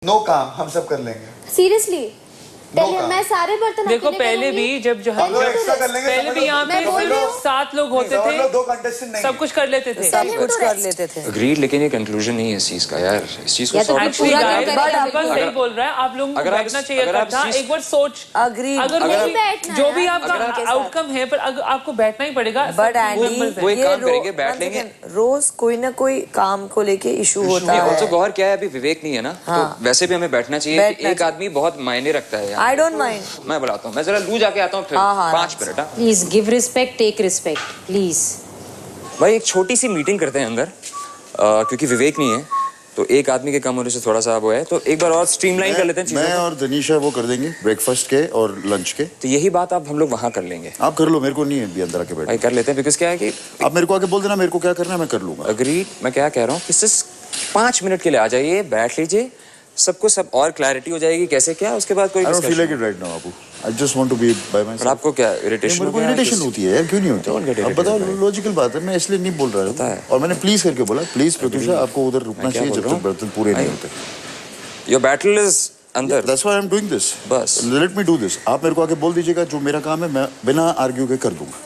No काम, हम सब कर लेंगे। सीरियसली मैं सारे बर्तन देखो पहले भी जब जो हम लोग एक्स्ट्रा कर लेंगे। पहले भी यहाँ पे 7 लोग होते थे, 2 कंटेस्टेंट नहीं, सब कुछ कर लेते थे, सब कुछ कर लेते थे। अग्रीड, लेकिन ये कंक्लूजन नहीं है इस चीज का यार। इस चीज को एक्चुअली सही बोल रहा है, आप लोगों को बैठना चाहिए था। एक बार सोच, अगर जो भी आपका आउटकम है, पर आपको बैठना ही पड़ेगा। बट एंडी वो एक काम करेंगे, बैठ लेंगे। रोज कोई ना कोई काम को लेके इशू होता है। ऑल्सो गौहर क्या है, अभी विवेक नहीं है ना, तो वैसे भी हमें बैठना चाहिए। एक आदमी बहुत मायने रखता है। आई डोंट माइंड, मैं बुलाता हूँ, मैं जरा लू जाके आता हूँ फिर 5 minute. Please give respect, take respect please. भाई एक छोटी सी मीटिंग करते हैं अंदर, क्योंकि विवेक नहीं है तो एक आदमी के कम होने से थोड़ा सा वो है, तो एक बार और स्ट्रीमलाइन कर लेते हैं चीज़ों को। मैं और दनीशा वो कर देंगे ब्रेकफास्ट के और लंच के। तो यही बात आप हम लोग वहाँ कर लेंगे। आप कर लो, मेरे को नहीं है भी अंदर आके बैठ। भाई कर लेते हैं, बिकॉज क्या है कि आप मेरे को आके बोल देना मेरे को क्या करना है, मैं कर लूंगा। अग्रीड। मैं क्या कह रहा हूँ कि सिर्फ 5 मिनट के लिए आ जाइए, बैठ लीजिए, सबको सब और क्लैरिटी हो जाएगी कैसे क्या, उसके बाद कोई I just want to be by myself. आपको क्या इरिटेशन? मेरे को इरिटेशन होती है यार, क्यों नहीं होती? अब बताओ, लॉजिकल बात है, मैं इसलिए नहीं बोल रहा हूँ। और मैंने प्लीज करके बोला, प्लीज प्रत्युषा आपको उधर रुकना चाहिए जब तक बर्तन पूरे नहीं होते। Your battle is अंदर। That's why I'm doing this. बस Let me do this. आप मेरे को आके बोल दीजिएगा जो मेरा काम है, मैं बिना आर्ग्यू के कर दूंगा,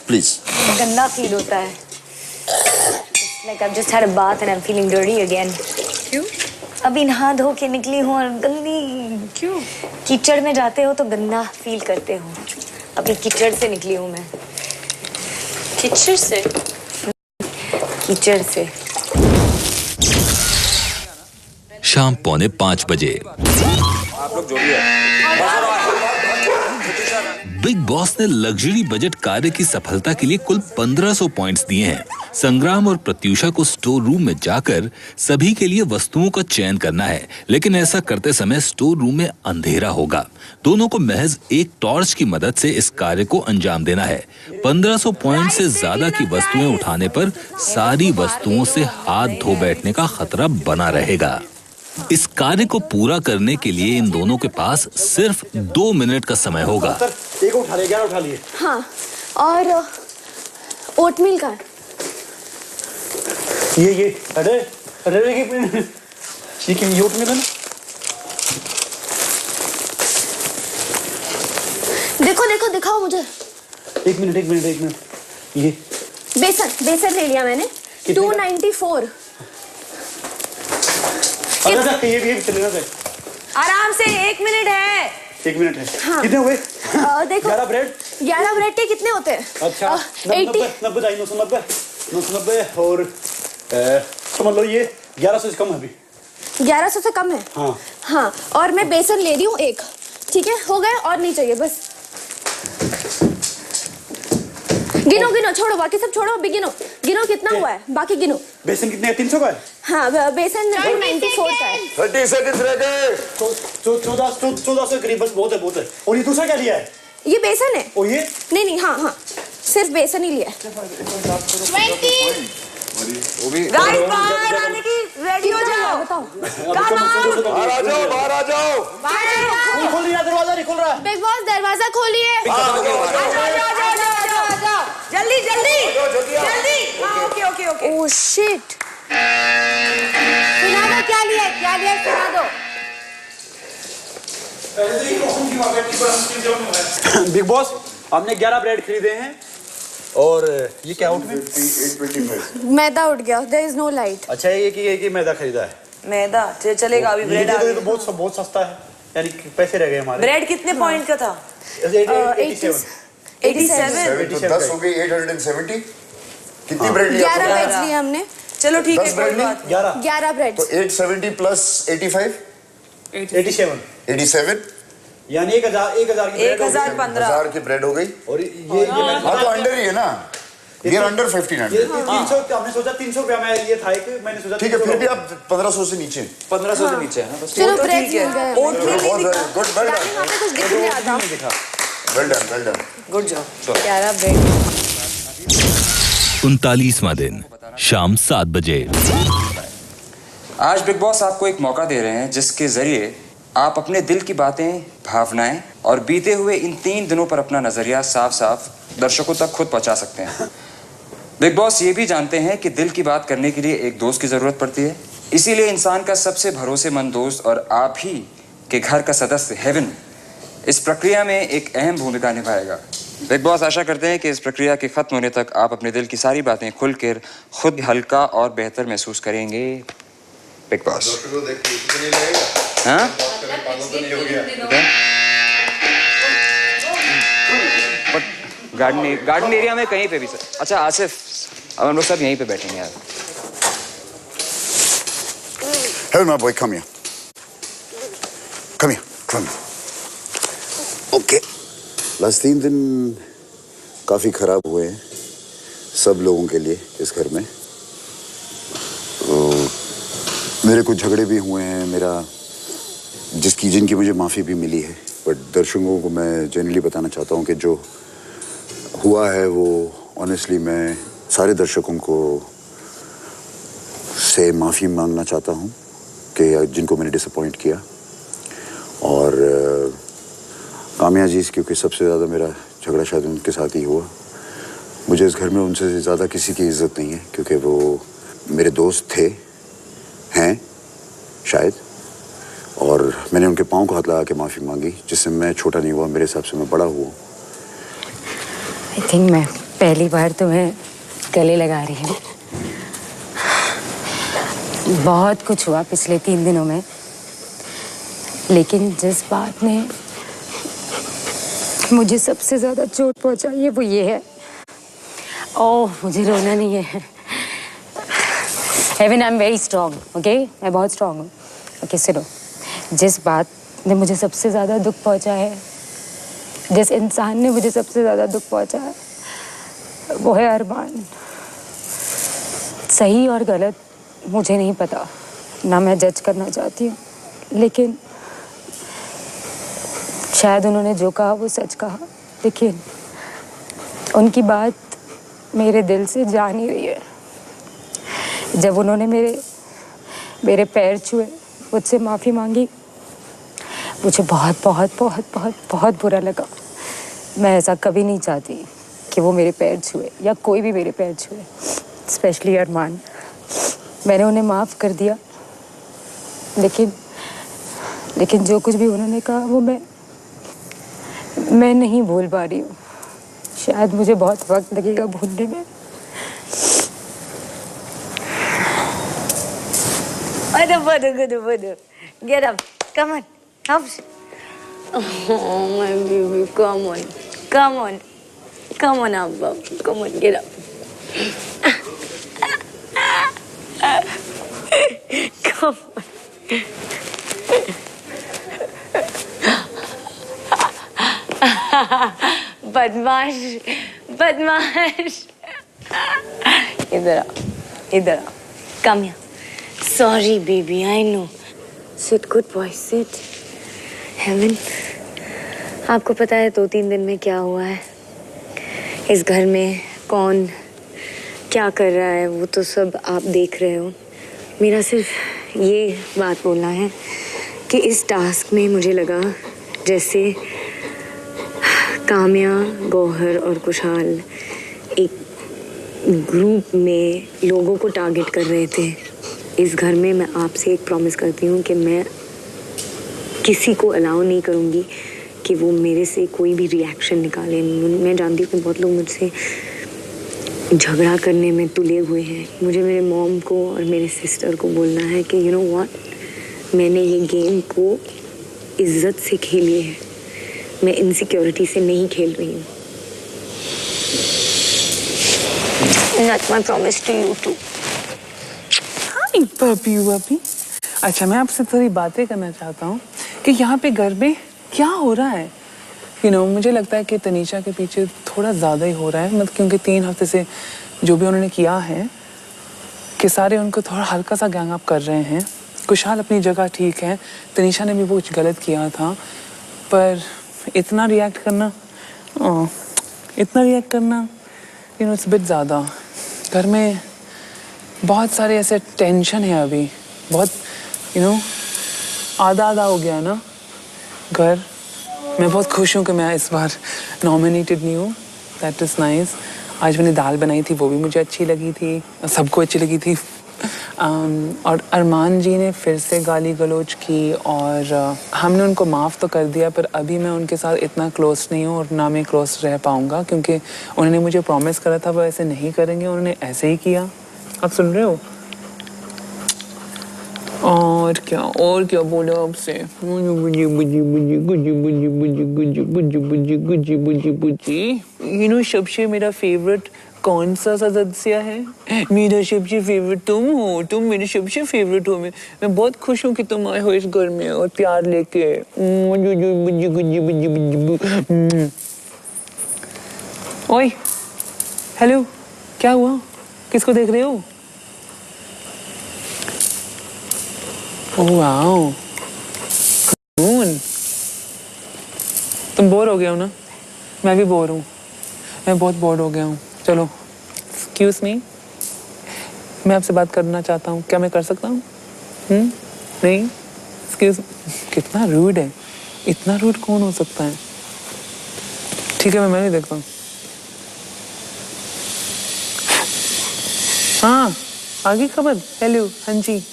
प्लीज। गंदा फील होता है, like I've just had a bath and I'm feeling dirty again. क्यों? अभी नहा धो के निकली हूँ और गंदी। क्यों? कीचड़ में जाते हो तो गंदा फील करते हो। अभी कीचड़ से निकली हूँ मैं। कीचड़ से? कीचड़ से। शाम 4:45 बजे आप लोग जो भी है। बिग बॉस ने लग्जरी बजट कार्य की सफलता के लिए कुल 1500 पॉइंट्स दिए हैं। संग्राम और प्रत्युषा को स्टोर रूम में जाकर सभी के लिए वस्तुओं का चयन करना है, लेकिन ऐसा करते समय स्टोर रूम में अंधेरा होगा। दोनों को महज एक टॉर्च की मदद से इस कार्य को अंजाम देना है। 1500 पॉइंट से ज्यादा की वस्तुएं उठाने पर सारी वस्तुओं से हाथ धो बैठने का खतरा बना रहेगा। इस कार्य को पूरा करने के लिए इन दोनों के पास सिर्फ 2 मिनट का समय होगा। एक उठा लिए, 11 उठा लिए। हाँ, और ओटमील का ये अरे ठीक है, ये ओटमील है ना। देखो दिखाओ मुझे। एक मिनट। ये बेसन ले लिया मैंने, 294। ये चलेगा सर। आराम से, 1 मिनट है। 1 मिनट है। हाँ। कितने हुए? देखो 11 ब्रेड के कितने होते हैं? अच्छा 990 और समझ लो ये 1100 से कम है अभी। 1100 से कम है? हाँ, और मैं बेसन ले रही हूँ 1। ठीक है, हो गए, और नहीं चाहिए बस। गिनो, छोड़ो बाकी सब छोड़ो, अभी गिनो कितना हुआ है, बाकी गिनो। बेसन कितने है? 300 का है। हाँ, बेसन 294 का है। 30 सेकंड्स रह गए। 1400 के करीब, बस बहुत है। और ये दूसरा क्या लिया है? ये बेसन है। और ये नहीं, हाँ, सिर्फ बेसन ही लिया है। 20 वो भी राइट, बाहर आने की रेडी हो जाओ। बताओ। बाहर आ जाओ। खोल दिया, दरवाजा नहीं खोल रहा। बिग बॉस दरवाजा खोलिए। जल्दी। हाँ, ओके। Oh shit. सुना दो क्या लिया सुना दो। बिग बॉस, हमने 11 ब्रेड खरीदे हैं और ये क्या आउट में? 825। मैदा उठ गया, देयर इज नो लाइट। अच्छा, ये मैदा खरीदा है। मैदा चलेगा अभी। ब्रेड तो बहुत सस्ता है, यानी पैसे रह गए हमारे। ब्रेड कितने पॉइंट का था? 87। 10 हो गई, 870। कितनी ब्रेड लिया? 11 ब्रेड लिए हमने। चलो ठीक है, कोई बात। 11 ब्रेड। तो 870 प्लस 85 87 यानी 1000 की ब्रेड 1015 1000 की ब्रेड हो गई। और ये हाँ तो अंडर ही है ना, ये अंडर 1500। 300 हमने सोचा 300 रुपया में ये था कि मैंने सोचा ठीक है, फिर भी आप 1500 से नीचे। 1500 से नीचे है ना बस। चलो ब्रेड मिल गए। Good, well done. वहाँ पे कुछ दिख नहीं आता। Well done. Good job. 11 bread. 39वां दिन, शाम 7 बजे। आज बिग बॉस आपको एक मौका दे रहे हैं जिसके जरिए आप अपने दिल की बातें, भावनाएं और बीते हुए इन 3 दिनों पर अपना नजरिया साफ दर्शकों तक खुद पहुंचा सकते हैं। बिग बॉस ये भी जानते हैं कि दिल की बात करने के लिए एक दोस्त की जरूरत पड़ती है, इसीलिए इंसान का सबसे भरोसेमंद दोस्त और आप ही के घर का सदस्य हेवन इस प्रक्रिया में एक अहम भूमिका निभाएगा। बिग बॉस आशा करते हैं कि इस प्रक्रिया के खत्म होने तक आप अपने दिल की सारी बातें खुलकर खुद हल्का और बेहतर महसूस करेंगे। बिग बॉस हाँ? गार्डन एरिया में कहीं पे भी सर। अच्छा आसिफ, अब हम लोग सब यहीं पे बैठेंगे यार। Hey, my boy, come here. Come here, come here. Okay. Last 3 दिन काफ़ी ख़राब हुए हैं सब लोगों के लिए इस घर में। तो मेरे कुछ झगड़े भी हुए हैं, जिनकी मुझे माफ़ी भी मिली है। बट दर्शकों को मैं जनरली बताना चाहता हूँ कि जो हुआ है वो ऑनेस्टली मैं सारे दर्शकों को से माफ़ी मांगना चाहता हूँ कि जिनको मैंने डिसअपॉइंट किया। और काम्या जी, क्योंकि सबसे ज़्यादा मेरा झगड़ा शायद उनके साथ ही हुआ। मुझे इस घर में उनसे ज़्यादा किसी की इज्जत नहीं है, क्योंकि वो मेरे दोस्त थे, हैं शायद। और मैंने उनके पाँव को हाथ लगा के माफ़ी मांगी, जिससे मैं छोटा नहीं हुआ, मेरे हिसाब से मैं बड़ा हुआ। आई थिंक मैं पहली बार तुम्हें गले लगा रही हूँ। बहुत कुछ हुआ पिछले 3 दिनों में, लेकिन जिस बात ने मुझे सबसे ज़्यादा चोट पहुँचाई है वो ये है। ओह, मुझे रोना नहीं है। Heaven, I am very strong, okay? मैं बहुत स्ट्रॉन्ग हूँ। ओके, सुनो। जिस बात ने मुझे सबसे ज़्यादा दुख पहुँचा है, जिस इंसान ने मुझे सबसे ज़्यादा दुख पहुँचा है, वो है अरमान। सही और गलत मुझे नहीं पता, ना मैं जज करना चाहती हूँ, लेकिन शायद उन्होंने जो कहा वो सच कहा, लेकिन उनकी बात मेरे दिल से जा नहीं रही है। जब उन्होंने मेरे पैर छुए, मुझसे माफ़ी मांगी, मुझे बहुत बहुत बहुत बहुत बहुत बुरा लगा। मैं ऐसा कभी नहीं चाहती कि वो मेरे पैर छुए या कोई भी मेरे पैर छुए, स्पेशली अरमान। मैंने उन्हें माफ़ कर दिया, लेकिन जो कुछ भी उन्होंने कहा वो मैं नहीं भूल पा रही हूँ। शायद मुझे बहुत वक्त लगेगा भूलने में। Get up. Come on. Help. Oh, my baby. Come on. Come on. Come on, Abba. Come on, get up. Come on. बदमाश, बदमाश। इधर आ। Come here. Sorry, baby. I know. Sit, good boy. Sit. Heaven, आपको पता है 2-3 दिन में क्या हुआ है? इस घर में कौन क्या कर रहा है वो तो सब आप देख रहे हो। मेरा सिर्फ ये बात बोलना है कि इस टास्क में मुझे लगा जैसे काम्या, गौहर और कुशाल एक ग्रुप में लोगों को टारगेट कर रहे थे। इस घर में मैं आपसे एक प्रॉमिस करती हूँ कि मैं किसी को अलाउ नहीं करूँगी कि वो मेरे से कोई भी रिएक्शन निकाले। मैं जानती हूँ कि बहुत लोग मुझसे झगड़ा करने में तुले हुए हैं। मुझे मेरे मॉम को और मेरे सिस्टर को बोलना है कि यू नो व्हाट, मैंने ये गेम को इज्जत से खेली है, मैं इनसिक्योरिटी से नहीं खेल रही हूँ। That's my promise to you too. Hi puppy. अच्छा, मैं आपसे थोड़ी बातें करना चाहता हूँ कि यहाँ पे घर में क्या हो रहा है। मुझे लगता है कि तनीषा के पीछे थोड़ा ज़्यादा ही हो रहा है, मतलब क्योंकि 3 हफ्ते से जो भी उन्होंने किया है कि सारे उनको थोड़ा हल्का सा गैंग अप कर रहे हैं। कुशाल अपनी जगह ठीक है, तनीषा ने भी वो कुछ गलत किया था, पर इतना रिएक्ट करना इट्स बिट ज़्यादा। घर में बहुत सारे ऐसे टेंशन है अभी, बहुत आधा हो गया ना घर। मैं बहुत खुश हूँ कि मैं इस बार नॉमिनेटेड नहीं हूँ, दैट इज़ नाइस। आज मैंने दाल बनाई थी, वो भी मुझे अच्छी लगी थी, सबको अच्छी लगी थी। और अरमान जी ने फिर से गाली गलौज की और हमने उनको माफ़ तो कर दिया, पर अभी मैं उनके साथ इतना क्लोज नहीं हूँ और ना मैं क्लोज रह पाऊँगा, क्योंकि उन्होंने मुझे प्रॉमिस करा था वो ऐसे नहीं करेंगे, उन्होंने ऐसे ही किया। आप सुन रहे हो? और क्या बोलो आपसे? You know, सबसे मेरा फेवरेट कौन सा सदस्य है? मेरा सबसे फेवरेट तुम हो, तुम मेरे सबसे फेवरेट हो। मैं बहुत खुश हूँ कि तुम आए हो इस घर में और प्यार लेके। ओए, हेलो, क्या हुआ? किसको देख रहे हो? ओह वाओ, कौन? तुम बोर हो गए हो ना? मैं भी बोर हूँ, मैं बहुत बोर हो गया हूँ। चलो, एक्सक्यूज मी, मैं आपसे बात करना चाहता हूँ, क्या मैं कर सकता हूँ? नहीं? एक्सक्यूज, कितना रूड है, इतना रूड कौन हो सकता है? ठीक है, मैं नहीं देखता हूँ। हाँ, आगे खबर। हेलो, हाँ जी।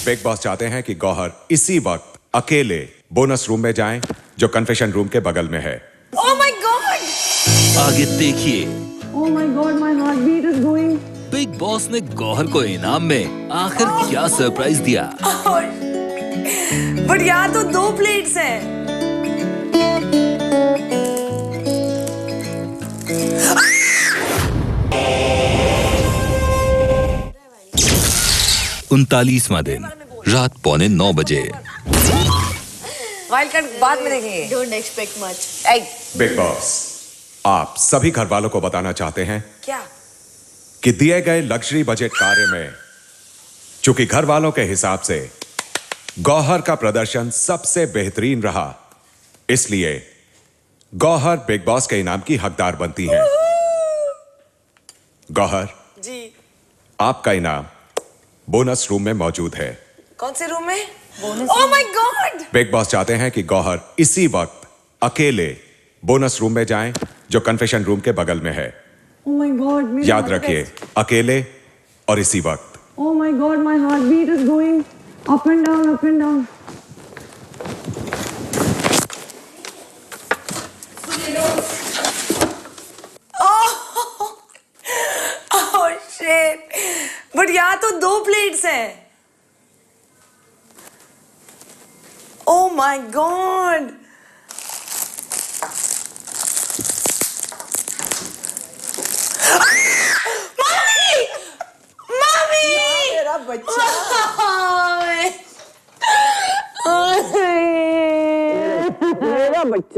बिग बॉस चाहते हैं कि गौहर इसी वक्त अकेले बोनस रूम में जाएं, जो कन्फेशन रूम के बगल में है। Oh my God! आगे देखिए। Oh my God, my heartbeat is going. Big boss ने गौहर को इनाम में आखिर क्या सरप्राइज दिया? बट यार तो 2 प्लेट्स हैं। 39वां दिन, रात 8:45 बजे। वाइल्ड कार्ड बाद में देखेंगे। Don't expect much. Big boss आप सभी घर वालों को बताना चाहते हैं क्या? कि दिए गए लग्जरी बजट कार्य में चूंकि घर वालों के हिसाब से गौहर का प्रदर्शन सबसे बेहतरीन रहा, इसलिए गौहर बिग बॉस के इनाम की हकदार बनती हैं। गौहर जी, आपका इनाम बोनस रूम में मौजूद है। कौन से रूम में? Oh my God! Big boss चाहते हैं कि गौहर इसी वक्त अकेले बोनस रूम में जाएं, जो कन्फेशन रूम के बगल में है। Oh my God! मेरा याद रखिए, अकेले और इसी वक्त। Oh my God, my heartbeat is going up and down, up and down. Oh shit! But यहाँ तो 2 प्लेट्स हैं। Oh my God! Mommy! Mommy! मेरा बच्चा।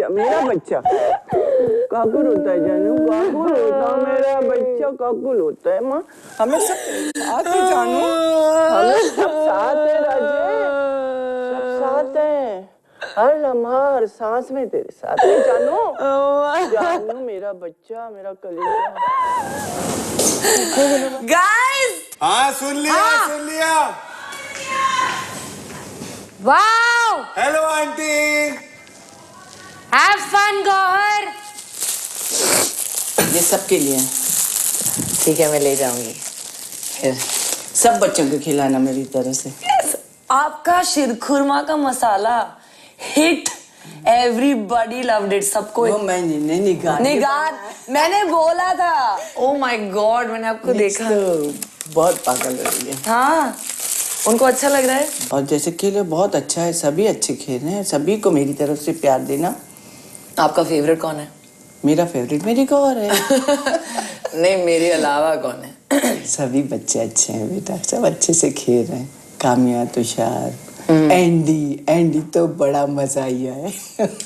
मेरा बच्चा काकुल होता है जानू, काकुल होता है मेरा बच्चा, काकुल होता है माँ। हमें सब साथ है जानू, हमें सब साथ है राजे, सब साथ है, हर लम्हा हर सांस में तेरे साथ है जानू। जानू मेरा बच्चा, मेरा कलेजा। गाइस, हाँ सुन लिया। Wow! Hello aunty. Have fun, Gauahar. ये सबके लिए। ठीक है, मैं ले जाऊंगी। सब बच्चों को खिलाना मेरी तरफ से। आपका शिरखुरमा का मसाला हिट, एवरीबॉडी लव्ड इट, सबको। वो मैंने निगार मैंने बोला था। ओ माय गॉड, मैंने आपको देखा। तो बहुत पागल हो रही है। हाँ, उनको अच्छा लग रहा है। और जैसे खेले बहुत अच्छा है, सभी अच्छे खेल रहे हैं, सभी को मेरी तरफ से प्यार देना। आपका फेवरेट कौन है? मेरा फेवरेट मेरी गौर है। नहीं, मेरे अलावा कौन है? सभी बच्चे अच्छे हैं बेटा, सब अच्छे से खेल रहे हैं। कामिया, तुषार, एंडी तो बड़ा मजा आया है।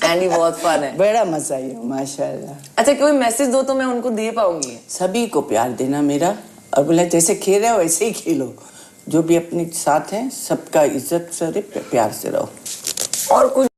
एंडी बहुत फन है। बड़ा मजा आया माशाल्लाह। अच्छा, कोई मैसेज दो तो मैं उनको दे पाऊंगी। सभी को प्यार देना मेरा, और बोला जैसे खेल रहे हो वैसे ही खेलो, जो भी अपने साथ हैं सबका इज्जत से प्यार से रहो। और कुछ